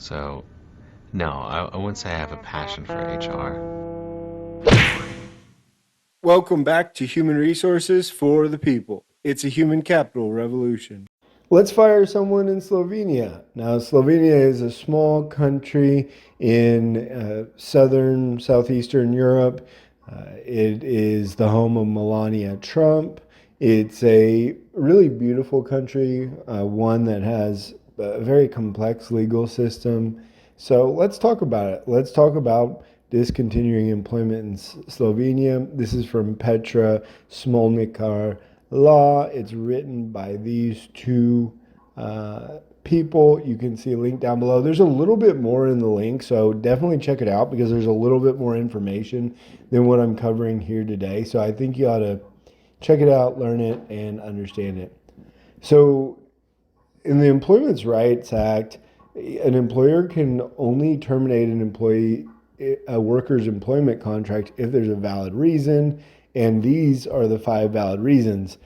So, no, I wouldn't say I have a passion for HR. Welcome back to Human Resources for the People. It's a human capital revolution. Let's fire someone in Slovenia. Now, Slovenia is a small country in southeastern Europe. It is the home of Melania Trump. It's a really beautiful country, one that has a very complex legal system. So let's talk about it. Let's talk about discontinuing employment in Slovenia. This is from Petra Smolnikar Law. It's written by these two people. You can see a link down below. There's a little bit more in the link, so definitely check it out because there's a little bit more information than what I'm covering here today. So I think you ought to check it out, learn it, and understand it. So in the Employment Rights Act, an employer can only terminate a worker's employment contract if there's a valid reason, and these are the 5 valid reasons.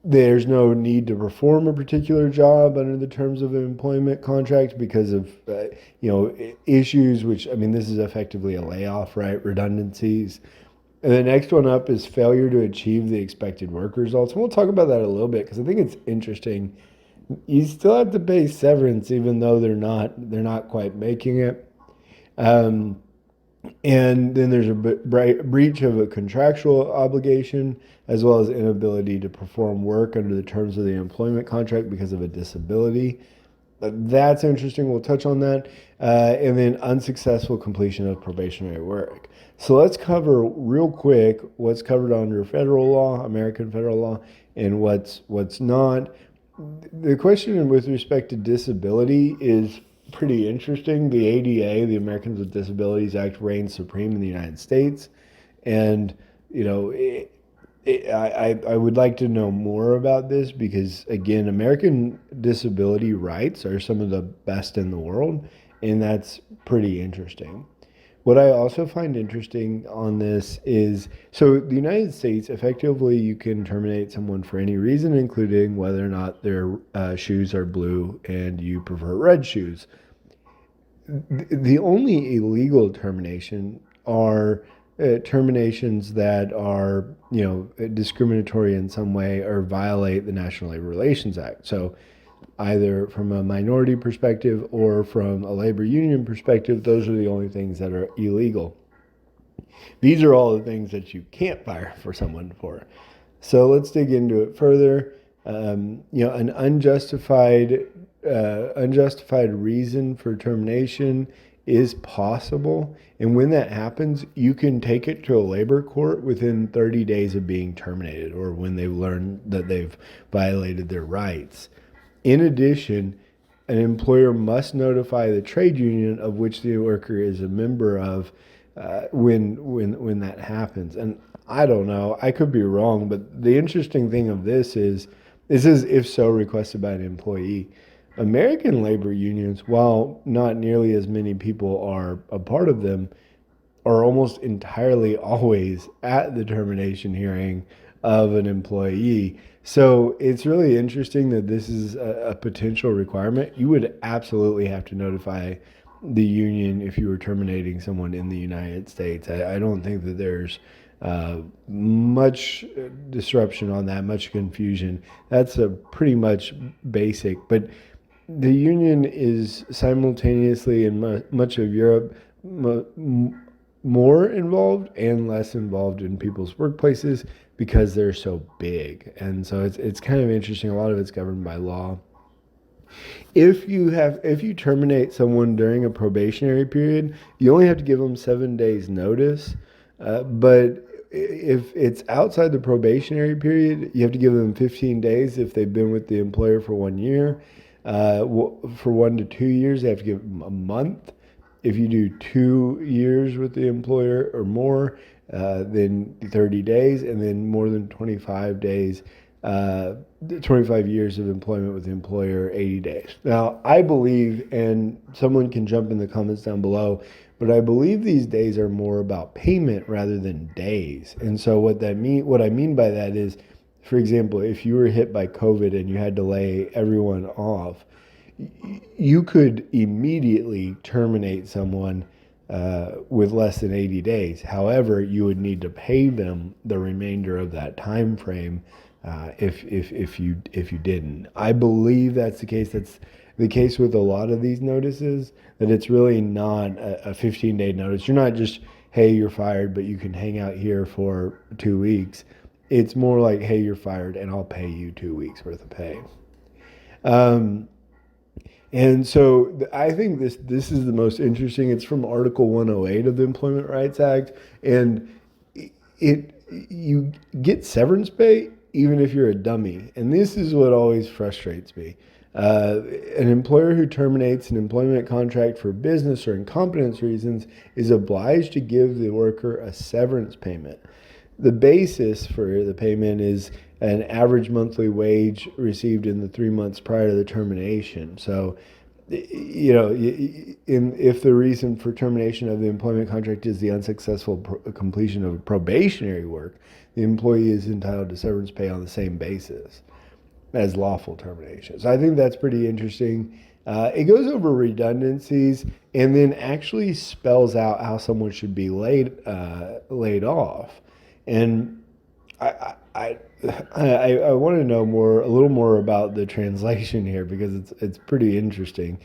There's no need to perform a particular job under the terms of an employment contract because of issues, which, I mean, this is effectively a layoff, right? Redundancies. And the next one up is failure to achieve the expected work results. And we'll talk about that a little bit because I think it's interesting. You still have to pay severance even though they're not quite making it. And then there's a breach of a contractual obligation, as well as inability to perform work under the terms of the employment contract because of a disability. That's interesting. We'll touch on that. And then unsuccessful completion of probationary work. So let's cover real quick what's covered under federal law, American federal law, and what's not. The question with respect to disability is pretty interesting. The ADA, the Americans with Disabilities Act, reigns supreme in the United States, and I would like to know more about this because, again, American disability rights are some of the best in the world, and that's pretty interesting. What I also find interesting on this is, so the United States, effectively, you can terminate someone for any reason, including whether or not their shoes are blue and you prefer red shoes. The only illegal termination are terminations that are, discriminatory in some way or violate the National Labor Relations Act. So either from a minority perspective or from a labor union perspective, those are the only things that are illegal. These are all the things that you can't fire for someone for. So let's dig into it further. An unjustified reason for termination is possible. And when that happens, you can take it to a labor court within 30 days of being terminated or when they learn that they've violated their rights. In addition, an employer must notify the trade union of which the worker is a member of when that happens. And I don't know, I could be wrong, but the interesting thing of this is if so requested by an employee. American labor unions, while not nearly as many people are a part of them, are almost entirely always at the termination hearing of an employee. So it's really interesting that this is a potential requirement. You would absolutely have to notify the union if you were terminating someone in the United States. I don't think that there's much disruption on that, much confusion. That's a pretty much basic. But the union is simultaneously in much of Europe more involved and less involved in people's workplaces because they're so big. And so it's kind of interesting. A lot of it's governed by law. If you terminate someone during a probationary period, you only have to give them 7 days notice. But if it's outside the probationary period, you have to give them 15 days if they've been with the employer for 1 year. For 1 to 2 years, they have to give them a month. If you do 2 years with the employer or more, then 30 days, and then more than 25 days, 25 years of employment with the employer, 80 days. Now, I believe, and someone can jump in the comments down below, but I believe these days are more about payment rather than days. And so what I mean by that is, for example, if you were hit by COVID and you had to lay everyone off, you could immediately terminate someone with less than 80 days. However, you would need to pay them the remainder of that time frame if you didn't. I believe that's the case. That's the case with a lot of these notices. That it's really not a 15-day notice. You're not just, hey, you're fired, but you can hang out here for 2 weeks. It's more like, hey, you're fired, and I'll pay you 2 weeks worth of pay. Um, and so I think this is the most interesting. It's from Article 108 of the Employment Rights Act, and it you get severance pay even if you're a dummy. And this is what always frustrates me. An employer who terminates an employment contract for business or incompetence reasons is obliged to give the worker a severance payment. The basis for the payment is an average monthly wage received in the 3 months prior to the termination. So, if the reason for termination of the employment contract is the unsuccessful completion of probationary work, the employee is entitled to severance pay on the same basis as lawful termination. So I think that's pretty interesting. It goes over redundancies and then actually spells out how someone should be laid off. And I want to know a little more about the translation here because it's pretty interesting.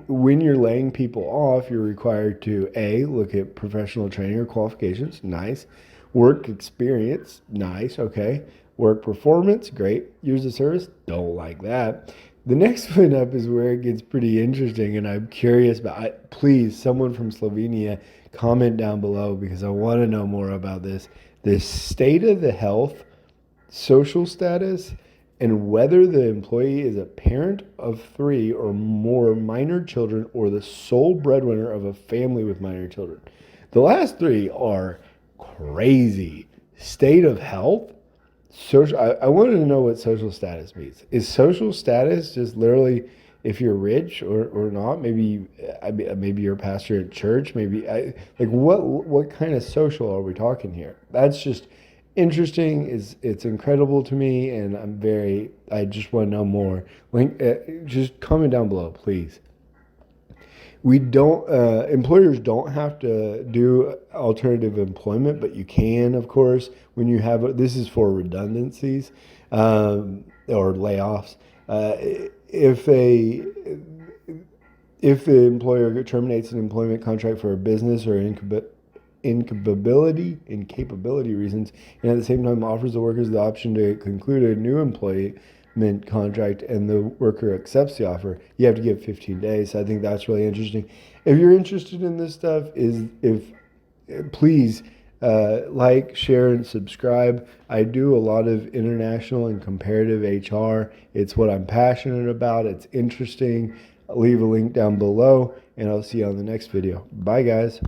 When you're laying people off, you're required to look at professional training or qualifications, nice. Work experience, nice, okay. Work performance, great. Years of service, don't like that. The next one up is where it gets pretty interesting, and I'm curious about. Please, someone from Slovenia, comment down below because I want to know more about this. The state of the health, social status, and whether the employee is a parent of 3 or more minor children or the sole breadwinner of a family with minor children. The last 3 are crazy. State of health, social. I wanted to know what social status means. Is social status just literally if you're rich or not? Maybe you're a pastor at church. Like what kind of social are we talking here? That's just interesting. It's incredible to me, and I just want to know more. Just comment down below, please. We don't Employers don't have to do alternative employment, but you can, of course, when you have this is for redundancies or layoffs. If the employer terminates an employment contract for a business or incapability reasons, and at the same time offers the workers the option to conclude a new employment contract and the worker accepts the offer, you have to give 15 days. I think that's really interesting. If you're interested in this stuff, please like, share, and subscribe. I do a lot of international and comparative HR. It's what I'm passionate about. It's interesting. I'll leave a link down below, and I'll see you on the next video. Bye, guys.